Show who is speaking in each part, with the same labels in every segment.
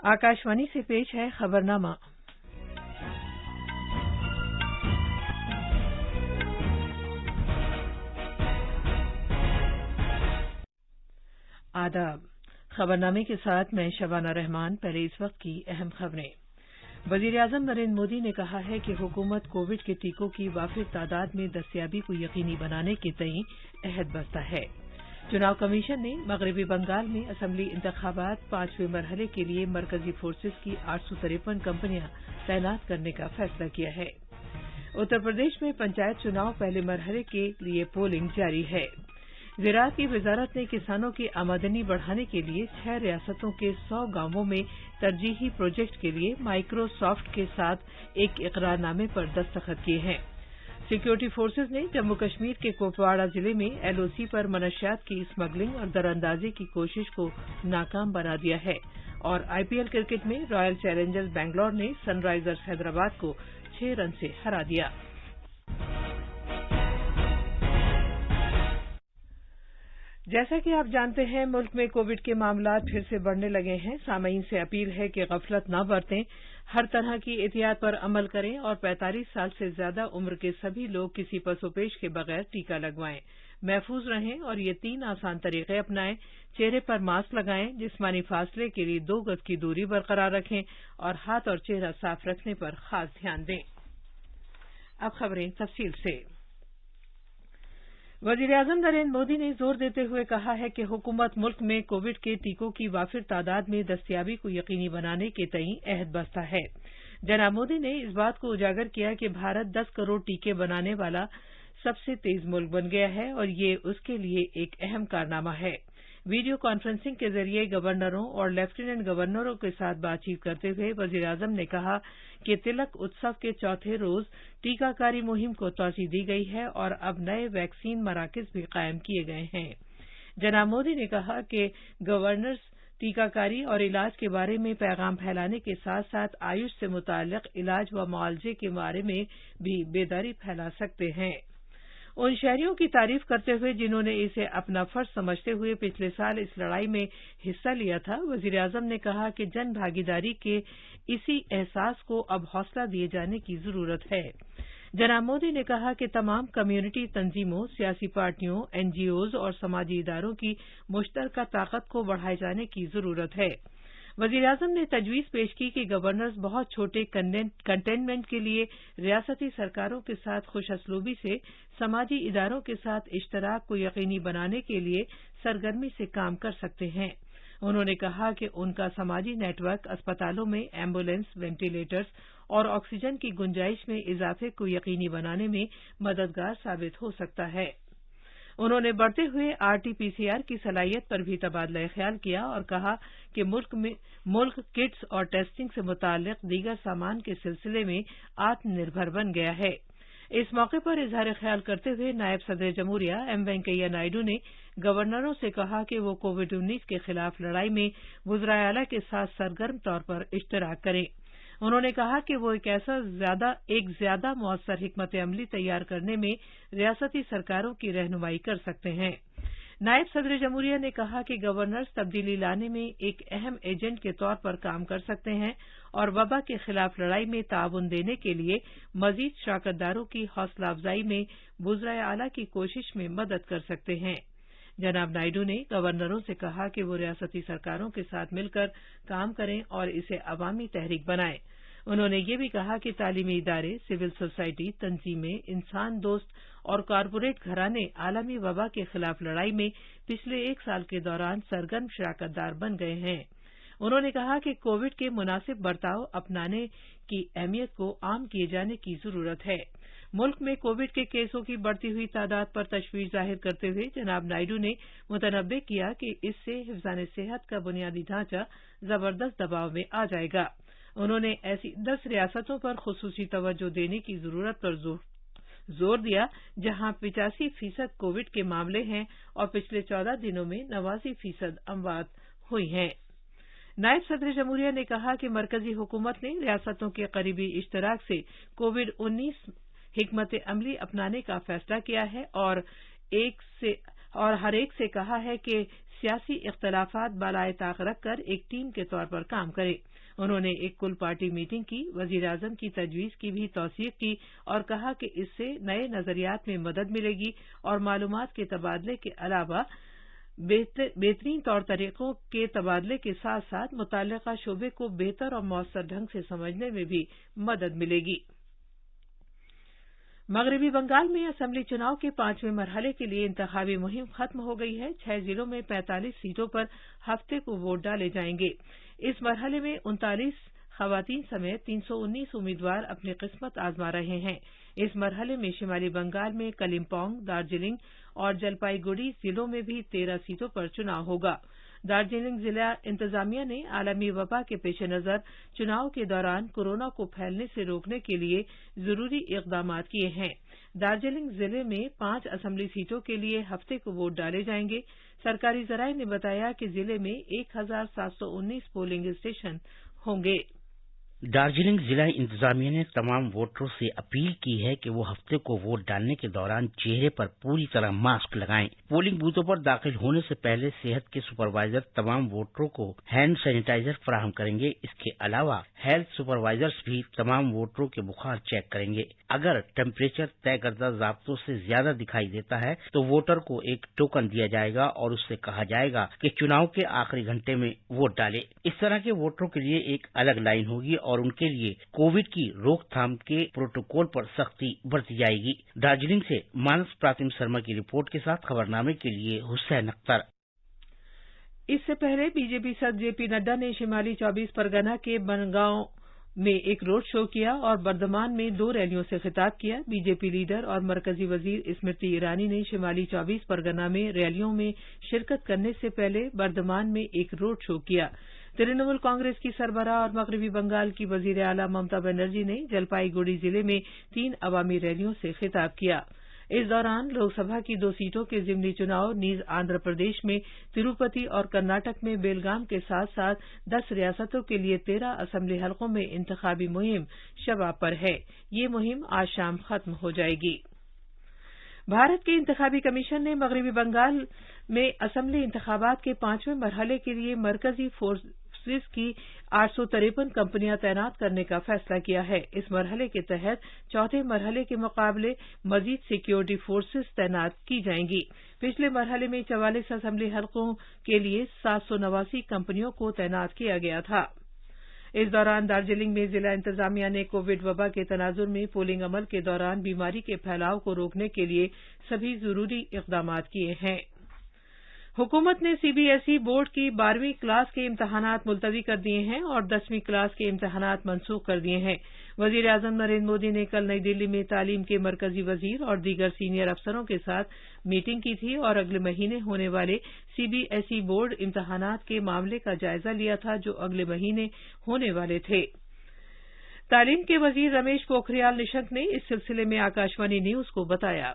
Speaker 1: आकाशवाणी से पेश है खबरनामा। आदाब। खबरनामे के साथ मैं शबाना रहमान। पहले इस वक्त की अहम खबरें। वजीर-ए-आजम नरेंद्र मोदी ने कहा है कि हुकूमत कोविड के टीकों की वाफिर तादाद में दस्तयाबी को यकीनी बनाने के तईं अहद बस्ता है। चुनाव कमीशन ने मगरबी बंगाल में असम्बली इंतखाबात 5वें मरहले के लिए मरकजी फोर्सेज की 853 कंपनियां तैनात करने का फैसला किया है। उत्तर प्रदेश में पंचायत चुनाव पहले मरहले के लिए पोलिंग जारी है। ज़राअत की वजारत ने किसानों की आमदनी बढ़ाने के लिए 6 रियासतों के 100 गांवों में तरजीही प्रोजेक्ट के लिए माइक्रोसॉफ्ट के साथ एक इकरारनामे पर दस्तखत किए हैं। सिक्योरिटी फोर्सेज ने जम्मू कश्मीर के कुपवाड़ा जिले में एलओसी पर मनशियात की स्मगलिंग और दरअंदाजी की कोशिश को नाकाम बना दिया है। और आईपीएल क्रिकेट में रॉयल चैलेंजर्स बैंगलोर ने सनराइजर्स हैदराबाद को 6 रन से हरा दिया। जैसा कि आप जानते हैं, मुल्क में कोविड के मामलात फिर से बढ़ने लगे हैं। सामीन से अपील है कि गफलत न बरतें, हर तरह की एहतियात पर अमल करें और 45 साल से ज्यादा उम्र के सभी लोग किसी पसोपेश के बगैर टीका लगवाएं। महफूज रहें और ये 3 आसान तरीके अपनाएं। चेहरे पर मास्क लगाएं, जिस्मानी फासले के लिए 2 गज की दूरी बरकरार रखें और हाथ और चेहरा साफ रखने पर खास ध्यान दें। अब खबरें तफसील से। वज़ीर-ए-आज़म नरेंद्र मोदी ने जोर देते हुए कहा है कि हुकूमत मुल्क में कोविड के टीकों की वाफिर तादाद में दस्तयाबी को यकीनी बनाने के तईं अहद बस्ता है। जनाब मोदी ने इस बात को उजागर किया कि भारत 10 करोड़ टीके बनाने वाला सबसे तेज मुल्क बन गया है और ये उसके लिए एक अहम कारनामा है। वीडियो कॉन्फ्रेंसिंग के जरिए गवर्नरों और लेफ्टिनेंट गवर्नरों के साथ बातचीत करते हुए वज़ीर-ए-आज़म ने कहा कि तिलक उत्सव के चौथे रोज टीकाकारी मुहिम को तोसी दी गई है और अब नए वैक्सीन मराकज भी कायम किए गए हैं। जनाब मोदी ने कहा कि गवर्नर्स टीकाकारी और इलाज के बारे में पैगाम फैलाने के साथ साथ आयुष से मुताल्लिक इलाज व मुआवजे के बारे में भी बेदारी फैला सकते हैं। उन शहरियों की तारीफ करते हुए जिन्होंने इसे अपना फर्ज समझते हुए पिछले साल इस लड़ाई में हिस्सा लिया था, वज़ीर-ए-आज़म ने कहा कि जन भागीदारी के इसी एहसास को अब हौसला दिए जाने की जरूरत है। जनाब मोदी ने कहा कि तमाम कम्युनिटी तंजीमों, सियासी पार्टियों, एनजीओज और समाजी इदारों की मुश्तरका ताकत को बढ़ाए जाने की जरूरत है। वज़ीर-ए-आज़म ने तजवीज़ पेश की कि गवर्नर्स बहुत छोटे कंटेनमेंट के लिए रियासती सरकारों के साथ खुशअस्लूबी से समाजी इदारों के साथ इश्तराक को यकीनी बनाने के लिए सरगर्मी से काम कर सकते हैं। उन्होंने कहा कि उनका समाजी नेटवर्क अस्पतालों में एम्बुलेंस, वेंटिलेटर्स और ऑक्सीजन की गुंजाइश में इजाफे को यकीनी बनाने में मददगार साबित हो सकता है। उन्होंने बढ़ते हुए आरटी-पीसीआर की सलाहियत पर भी तबादला ख्याल किया और कहा कि मुल्क किट्स और टेस्टिंग से मुताल्लिक दीगर सामान के सिलसिले में आत्मनिर्भर बन गया है। इस मौके पर इजहार ख्याल करते हुए नायब सदर जमहूरिया एम वेंकैया नायडू ने गवर्नरों से कहा कि वो कोविड-19 के खिलाफ लड़ाई में वज़राए आला के साथ सरगर्म तौर पर इश्तराक करें। उन्होंने कहा कि वो एक ज्यादा मौसर हिकमत अमली तैयार करने में रियासती सरकारों की रहनुमाई कर सकते हैं। नायब सदर जमहूरिया ने कहा कि गवर्नर्स तब्दीली लाने में एक अहम एजेंट के तौर पर काम कर सकते हैं और वबा के खिलाफ लड़ाई में ताउन देने के लिए मजीद शराकतदारों की हौसला अफजाई में वज़राए आला की कोशिश में मदद कर सकते हैं। जनाब नायडू ने गवर्नरों से कहा कि वो रियासती सरकारों के साथ मिलकर काम करें और इसे अवामी तहरीक बनाएं। उन्होंने ये भी कहा कि तालीमी इदारे, सिविल सोसाइटी, तंजीमें, इंसान दोस्त और कॉरपोरेट घराने आलमी वबा के खिलाफ लड़ाई में पिछले 1 साल के दौरान सरगर्म शराकतदार बन गए हैं। उन्होंने कहा कि कोविड के मुनासिब बर्ताव अपनाने की अहमियत को आम किए जाने की जरूरत है। मुल्क में कोविड के केसों की बढ़ती हुई तादाद पर तशवीश जाहिर करते हुए जनाब नायडू ने मुतनब्बे किया कि इससे हिफ्ज़ान सेहत का बुनियादी ढांचा जबरदस्त दबाव में आ जाएगा। उन्होंने ऐसी 10 रियासतों पर खुसूसी तवज्जो देने की जरूरत पर जोर दिया जहां 85% कोविड के मामले हैं और पिछले 14 दिनों में 89% अमवात हुई हैं। नायब सदर जमहूरिया ने कहा कि मरकजी हुकूमत ने रियासतों के करीबी इश्तराक से कोविड-19 हिकमत अमली अपनाने का फैसला किया है और 1 से اور ہر ایک سے کہا ہے کہ سیاسی اختلافات بالائے طاق رکھ کر ایک ٹیم کے طور پر کام کرے۔ انہوں نے ایک کل پارٹی میٹنگ کی، وزیر اعظم کی تجویز کی بھی توثیق کی اور کہا کہ اس سے نئے نظریات میں مدد ملے گی اور معلومات کے تبادلے کے علاوہ بہترین طور طریقوں کے تبادلے کے ساتھ ساتھ متعلقہ شعبے کو بہتر اور مؤثر ڈھنگ سے سمجھنے میں بھی مدد ملے گی۔ مغربی بنگال میں اسمبلی چناؤ کے 5ویں مرحلے کے لیے انتخابی مہم ختم ہو گئی ہے۔ 6 ضلعوں میں 45 سیٹوں پر ہفتے کو ووٹ ڈالے جائیں گے۔ اس مرحلے میں 39 خواتین سمیت 319 امیدوار اپنی قسمت آزما رہے ہیں۔ اس مرحلے میں شمالی بنگال میں کلمپونگ، دارجلنگ اور جلپائی گڑی ضلعوں میں بھی 13 سیٹوں پر چناؤ ہوگا۔ دارجلنگ ضلع انتظامیہ نے عالمی وبا کے پیش نظر چناؤ کے دوران کورونا کو پھیلنے سے روکنے کے لیے ضروری اقدامات کیے ہیں۔ دارجلنگ ضلع میں 5 اسمبلی سیٹوں کے لیے ہفتے کو ووٹ ڈالے جائیں گے۔ سرکاری ذرائع نے بتایا کہ ضلع میں 1719 پولنگ اسٹیشن ہوں گے۔
Speaker 2: دارجلنگ ضلع انتظامیہ نے تمام ووٹروں سے اپیل کی ہے کہ وہ ہفتے کو ووٹ ڈالنے کے دوران چہرے پر پوری طرح ماسک لگائیں۔ پولنگ بوتھوں پر داخل ہونے سے پہلے صحت کے سپروائزر تمام ووٹروں کو ہینڈ سینیٹائزر فراہم کریں گے۔ اس کے علاوہ ہیلتھ سپروائزرز بھی تمام ووٹروں کے بخار چیک کریں گے۔ اگر ٹیمپریچر طے کردہ ضابطوں سے زیادہ دکھائی دیتا ہے تو ووٹر کو ایک ٹوکن دیا جائے گا اور اس سے کہا جائے گا کہ چناؤ کے آخری گھنٹے میں ووٹ ڈالے۔ اس طرح کے ووٹروں کے لیے ایک الگ لائن ہوگی اور ان کے لیے کووڈ کی روک تھام کے پروٹوکول پر سختی برتی جائے گی۔ دارجلنگ سے مانس پراتم شرما کی رپورٹ کے ساتھ خبرنامے کے لیے حسین اختر۔
Speaker 1: اس سے پہلے بی جے پی صدر جے پی نڈا نے شمالی 24 پرگنہ کے بنگاؤں میں ایک روڈ شو کیا اور بردمان میں 2 ریلیوں سے خطاب کیا۔ بی جے پی لیڈر اور مرکزی وزیر اسمرتی ایرانی نے شمالی 24 پرگنہ میں ریلیوں میں شرکت کرنے سے پہلے بردمان میں ایک روڈ شو کیا۔ ترنمول کانگریس کی سربراہ اور مغربی بنگال کی وزیر اعلیٰ ممتا بنرجی نے جلپائی گڑی ضلع میں 3 عوامی ریلیوں سے خطاب کیا۔ اس دوران لوک سبھا کی 2 سیٹوں کے ضمنی چناؤ نیز آندھرا پردیش میں تروپتی اور کرناٹک میں بیلگام کے ساتھ ساتھ 10 ریاستوں کے لیے 13 اسمبلی حلقوں میں انتخابی مہم شباب پر ہے۔ یہ مہم آج شام ختم ہو جائے گی۔ بھارت کے انتخابی کمیشن نے مغربی بنگال میں اسمبلی انتخابات کے 5ویں مرحلے کے لیے مرکزی فورسز کی 853 کمپنیاں تعینات کرنے کا فیصلہ کیا ہے۔ اس مرحلے کے تحت چوتھے مرحلے کے مقابلے مزید سیکیورٹی فورسز تعینات کی جائیں گی۔ پچھلے مرحلے میں 44 اسمبلی حلقوں کے لیے 789 کمپنیوں کو تعینات کیا گیا تھا۔ اس دوران دارجلنگ میں ضلع انتظامیہ نے کووڈ وبا کے تناظر میں پولنگ عمل کے دوران بیماری کے پھیلاؤ کو روکنے کے لیے سبھی ضروری اقدامات کیے ہیں۔ حکومت نے C B S E board کی 12ویں کلاس کے امتحانات ملتوی کر دیے ہیں اور 10ویں کلاس کے امتحانات منسوخ کر دیے ہیں۔ وزیر اعظم نریندر مودی نے کل نئی دہلی میں تعلیم کے مرکزی وزیر اور دیگر سینئر افسروں کے ساتھ میٹنگ کی تھی اور اگلے مہینے ہونے والے C B S E board امتحانات کے معاملے کا جائزہ لیا تھا جو اگلے مہینے ہونے والے تھے۔ تعلیم کے وزیر رمیش پوکھریال نشنک نے اس سلسلے میں آکاشوانی نیوز کو بتایا۔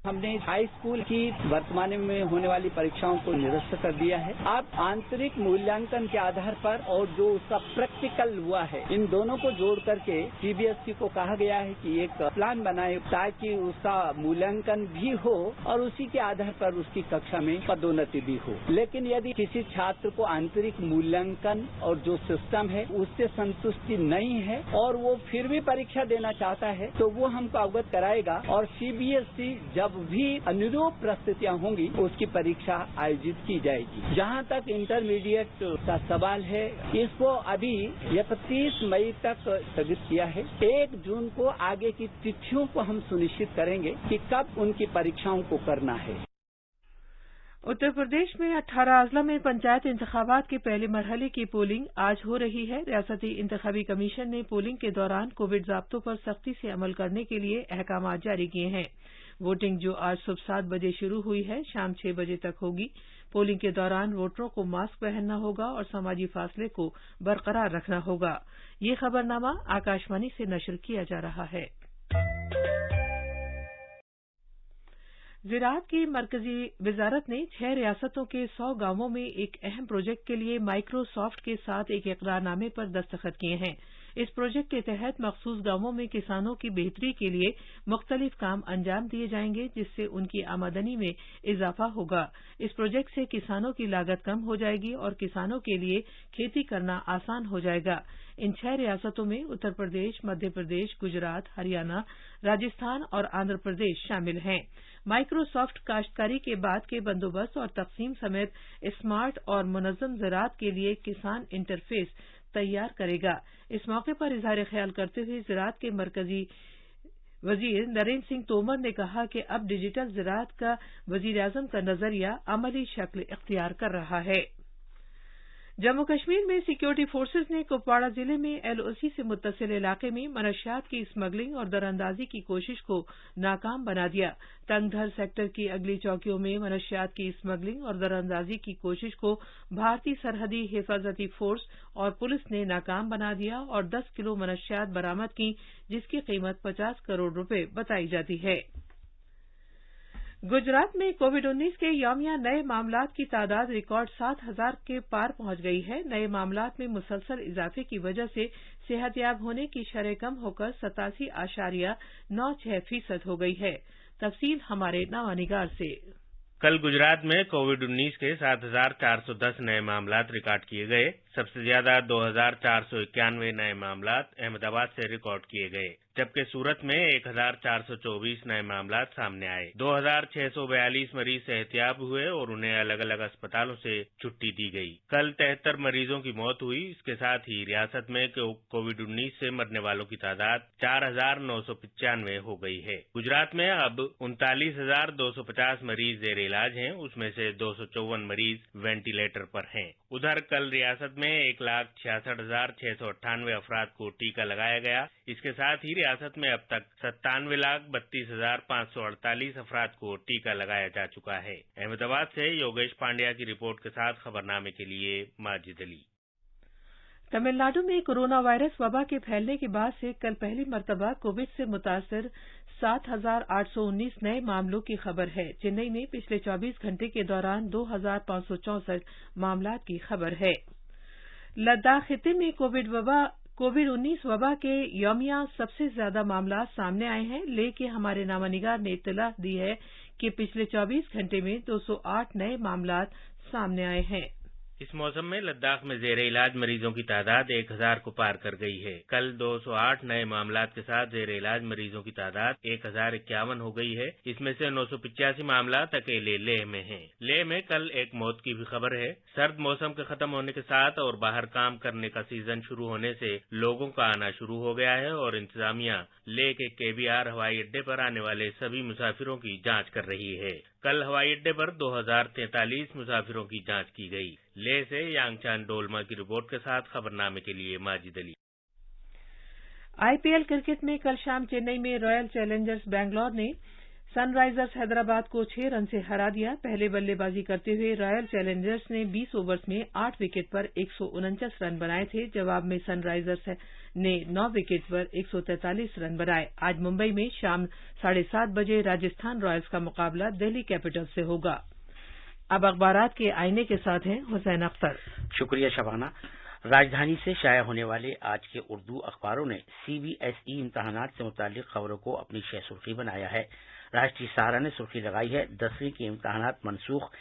Speaker 3: ہم نے ہائی اسکول کی ورتمان میں ہونے والی پریکشاؤں کو نرست کر دیا ہے۔ اب آنترک مولانکن کے آدھار پر اور جو اس کا پریکٹیکل ہوا ہے ان دونوں کو جوڑ کر کے سی بی ایس ای کو کہا گیا ہے کہ ایک پلان بنائے تاکہ اس کا مولانکن بھی ہو اور اسی کے آدھار پر اس کی ککشا میں پدونتی بھی ہو۔ لیکن یدی کسی چھاتر کو آنترک مولانکن اور جو سسٹم ہے اس سے سنتشٹی نہیں ہے اور وہ پھر بھی پریکشا دینا چاہتا ہے تو وہ ہم کو اوگت کرائے گا اور سی بی ایس ای جب بھی انوروپ پرستتیاں ہوں گی اس کی پریکشا آیوجت کی جائے گی۔ جہاں تک انٹرمیڈیٹ کا سوال ہے اس کو ابھی 31 مئی تک स्थगित کیا ہے۔ 1 جون کو آگے کی تتھیوں کو ہم سنشچت کریں گے کہ کب ان کی پریکشاؤں کو کرنا ہے۔
Speaker 1: اتر پردیش میں 18 اضلاع میں پنچایت انتخابات کے پہلے مرحلے کی پولنگ آج ہو رہی ہے۔ ریاستی انتخابی کمیشن نے پولنگ کے دوران کووڈ ضابطوں پر سختی سے عمل کرنے کے لیے احکامات جاری کیے ہیں۔ ووٹنگ جو آج صبح 7 بجے شروع ہوئی ہے شام 6 بجے تک ہوگی۔ پولنگ کے دوران ووٹروں کو ماسک پہننا ہوگا اور سماجی فاصلے کو برقرار رکھنا ہوگا۔ یہ خبرنامہ آکاشوانی سے نشر کیا جا رہا ہے۔ ज़राअत की मरकजी वजारत ने 6 रियासतों के 100 गांवों में एक अहम प्रोजेक्ट के लिए माइक्रोसॉफ्ट के साथ एक इकरारनामे पर दस्तखत किए हैं। इस प्रोजेक्ट के तहत मखसूस गांवों में किसानों की बेहतरी के लिए मुख्तलिफ काम अंजाम दिए जाएंगे, जिससे उनकी आमदनी में इजाफा होगा। इस प्रोजेक्ट से किसानों की लागत कम हो जाएगी और किसानों के लिए खेती करना आसान हो जाएगा। इन 6 रियासतों में उत्तर प्रदेश, मध्य प्रदेश, गुजरात, हरियाणा, राजस्थान और आंध्र प्रदेश शामिल हैं। माइक्रोसॉफ्ट काश्तकारी के बाद के बंदोबस्त और तकसीम समेत स्मार्ट और मुनज़्ज़म ज़राअत के लिए किसान इंटरफेस तैयार करेगा। इस मौके पर इज़हार ख्याल करते हुए ज़राअत के मरकजी वजीर नरेंद्र सिंह तोमर ने कहा कि अब डिजिटल ज़राअत का वज़ीर-ए-आज़म का नजरिया अमली शक्ल इख्तियार कर रहा है। जम्मू कश्मीर में सिक्योरिटी फोर्सेज ने कुपवाड़ा जिले में एलओसी से मुत्तसिल इलाके में मनशियात की स्मगलिंग और दरअंदाजी की कोशिश को नाकाम बना दिया। तंगधर सेक्टर की अगली चौकियों में मनशियात की स्मगलिंग और दरअंदाजी की कोशिश को भारतीय सरहदी हिफाजती फोर्स और पुलिस ने नाकाम बना दिया और 10 किलो मनशियात बरामद की, जिसकी कीमत 50 करोड़ रुपए बताई जाती है। गुजरात में कोविड-19 के यौमिया नए मामलात की तादाद रिकॉर्ड 7,000 के पार पहुंच गई है। नए मामलात में मुसलसल इजाफे की वजह से सेहतयाब होने की शरह कम होकर 87.96% हो गई है। तफसील हमारे नवानिगार से।
Speaker 4: कल गुजरात में कोविड-19 के 7,410 नए मामलात रिकॉर्ड किए गए। सबसे ज्यादा 2,491 नए मामलात अहमदाबाद से रिकॉर्ड किए गए, जबकि सूरत में 1,424 नए मामलात सामने आए। 2,642 मरीज सेहतयाब हुए और उन्हें अलग अलग अस्पतालों से छुट्टी दी गई। कल 73 मरीजों की मौत हुई। इसके साथ ही रियासत में कोविड-19 से मरने वालों की तादाद 4,995 हो गई है। गुजरात में अब 39,250 मरीज जेर इलाज हैं, उसमें से 254 मरीज वेंटिलेटर पर हैं। उधर कल रियासत में 1,66,698 अफराद को टीका लगाया गया। इसके साथ ही रियासत में अब तक 97,32,548 अफराद को टीका लगाया जा चुका है। अहमदाबाद से योगेश पांड्या की रिपोर्ट के साथ खबरनामे के लिए माजिद अली।
Speaker 1: तमिलनाडु में कोरोना वायरस वबा के फैलने के बाद से कल पहली मरतबा कोविड से मुतासर 7,819 नए मामलों की खबर है। चेन्नई में पिछले 24 घंटे के दौरान 2,564 मामलात की खबर है। लद्दाख खिते में कोविड-19 वबा के यौमिया सबसे ज्यादा मामला सामने आए हैं। लेह हमारे नामानिगार ने इत्तला दी है कि पिछले 24 घंटे में 208 नए मामलात सामने आए हैं।
Speaker 4: इस मौसम में लद्दाख में जेर इलाज मरीजों की तादाद 1,000 को पार कर गई है। कल 208 नए मामलात के साथ जेर इलाज मरीजों की तादाद 1,051 हो गई है। इसमें से 985 मामलात अकेले लेह में हैं। लेह में कल एक मौत की भी खबर है। सर्द मौसम के खत्म होने के साथ और बाहर काम करने का सीजन शुरू होने से लोगों का आना शुरू हो गया है और इंतजामिया लेह के केबीआर हवाई अड्डे पर आने वाले सभी मुसाफिरों की जांच कर रही है। कल हवाई अड्डे पर 2,043 मुसाफिरों की जांच की गई। लेह से यांगचान डोलमा की रिपोर्ट के साथ खबरनामे के लिए माजिद अली।
Speaker 1: आईपीएल क्रिकेट में कल शाम चेन्नई में रॉयल चैलेंजर्स बैंगलोर ने सनराइजर्स हैदराबाद को 6 रन से हरा दिया। पहले बल्लेबाजी करते हुए रॉयल चैलेंजर्स ने 20 ओवर्स में 8 विकेट पर 149 रन बनाए थे। जवाब में सनराइजर्स ने 9 विकेट पर 143 रन बनाए। आज मुंबई में शाम 7:30 बजे राजस्थान रॉयल्स का मुकाबला दिल्ली कैपिटल्स से होगा। अब अखबारात के आईने के साथ हैं हुसैन अख्तर।
Speaker 2: शुक्रिया शबाना। राजधानी से शाया होने वाले आज के उर्दू अखबारों ने सीबीएसई इम्तहानात से मुतालिक खबरों को अपनी शह सुर्खी बनाया है। राष्ट्रीय सहारा ने सुर्खी लगाई है 10वीं के इम्तहानात मनसूख,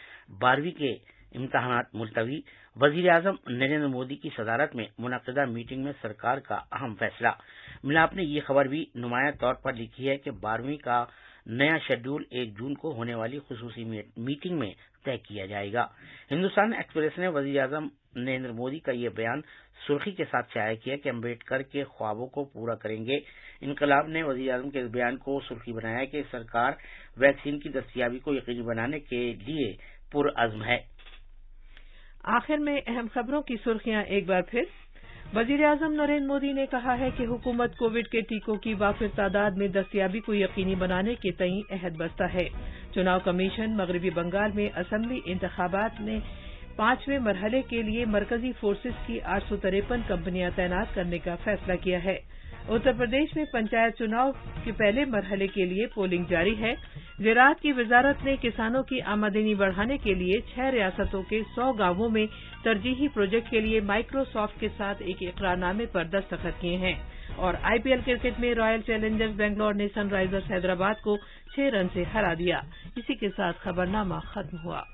Speaker 2: 12वीं के इम्तहानात मुलतवी। वजीर-ए-आज़म नरेंद्र मोदी की सदारत में मुनक़िदा मीटिंग में सरकार का अहम फैसला। मिलाप ने ये खबर भी नुमाया तौर पर लिखी है कि 12वीं का नया शेड्यूल 1 जून को होने वाली खुसूसी मीटिंग में तय किया जाएगा। हिंदुस्तान एक्सप्रेस ने वज़ीर-ए-आज़म नरेंद्र मोदी का ये बयान सुर्खी के साथ शाया किया कि अम्बेडकर के ख्वाबों को पूरा करेंगे। इनकलाब ने वज़ीर-ए-आज़म के इस बयान को सुर्खी बनाया कि सरकार वैक्सीन की दस्तयाबी को यकीनी बनाने के लिए पुरअज़्म है।
Speaker 1: आखिर में अहम खबरों की सुर्खियां एक बार फिर। वज़ीर-ए-आज़म नरेंद्र मोदी ने कहा है कि हुकूमत कोविड के टीकों की वाफिर तादाद में दस्तयाबी को यकीनी बनाने के तईं अहद बस्ता है। चुनाव कमीशन मगरबी बंगाल में असम्बली इंतखाबात ने 5वें मरहले के लिए मरकजी फोर्सेज की 853 कंपनियां तैनात करने का फैसला किया है। उत्तर प्रदेश में पंचायत चुनाव के पहले मरहले के लिए पोलिंग जारी है। ज़राअत की वजारत ने किसानों की आमदनी बढ़ाने के लिए 6 रियासतों के 100 गांवों में तरजीही प्रोजेक्ट के लिए माइक्रोसॉफ्ट के साथ एक इकरारनामे पर दस्तखत किए हैं। और आईपीएल क्रिकेट में रॉयल चैलेंजर्स बेंगलोर ने सनराइजर्स हैदराबाद को 6 रन से हरा दिया। इसी के साथ खबरनामा खत्म हुआ।